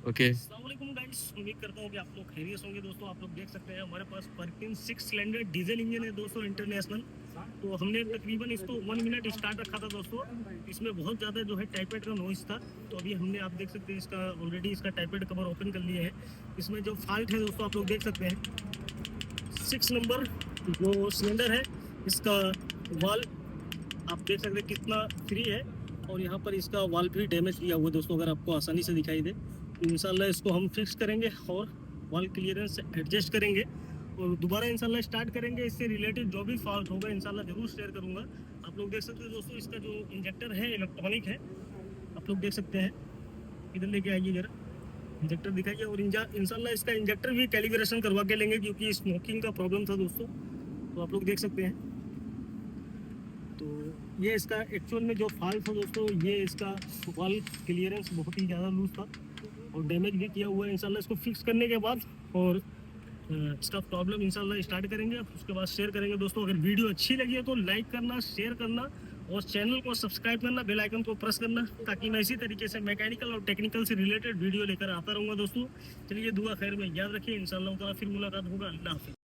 Okay. अस्सलामुअलैकुम guys, उम्मीद करता हूँ कि आप लोग खैरियत होंगे दोस्तों। आप लोग देख सकते हैं हमारे पास परकिंस 6 सिलेंडर डीजल इंजन है दोस्तों, इंटरनेशनल। तो हमने तकरीबन इसको 1 मिनट स्टार्ट रखा था दोस्तों। इसमें बहुत ज़्यादा जो है टाइपेड का नॉइस था। तो अभी हमने, आप देख सकते हैं, इसका ऑलरेडी इसका टाइपेड कवर ओपन कर लिया है। इसमें जो फॉल्ट है दोस्तों, आप लोग देख सकते हैं 6 नंबर जो सिलेंडर है, इसका वाल आप देख सकते हैं कितना फ्री है। और यहाँ पर इसका वाल भी डैमेज किया हुआ है दोस्तों, अगर आपको आसानी से दिखाई दे। तो इंशाल्लाह इसको हम फिक्स करेंगे और वाल क्लियरेंस एडजस्ट करेंगे और दोबारा इंशाल्लाह स्टार्ट करेंगे। इससे रिलेटेड जो भी फॉल्ट होगा इंशाल्लाह ज़रूर शेयर करूँगा। आप लोग देख सकते हैं दोस्तों, इसका जो इंजेक्टर है इलेक्ट्रॉनिक है, आप लोग देख सकते हैं। इधर लेके आइए जरा, इंजेक्टर दिखाइए। और इंशाल्लाह इसका इंजेक्टर भी कैलिब्रेशन करवा के लेंगे, क्योंकि स्मोकिंग का प्रॉब्लम था दोस्तों। तो आप लोग देख सकते हैं। तो ये इसका एक्चुअल में जो फॉल्ट था दोस्तों, ये इसका वाल क्लियरेंस बहुत ही ज़्यादा लूज था और डैमेज भी किया हुआ है। इंशाल्लाह इसको फिक्स करने के बाद और इसका प्रॉब्लम इंशाल्लाह स्टार्ट करेंगे, उसके बाद शेयर करेंगे दोस्तों। अगर वीडियो अच्छी लगी है तो लाइक करना, शेयर करना और चैनल को सब्सक्राइब करना, बेल आइकन को प्रेस करना, ताकि मैं इसी तरीके से मैकेनिकल और टेक्निकल से रिलेटेड वीडियो लेकर आता रहूँगा दोस्तों। चलिए, दुआ खैर में याद रखिए। इंशाल्लाह ताला फिर मुलाकात होगा। अल्लाह हाफिज़।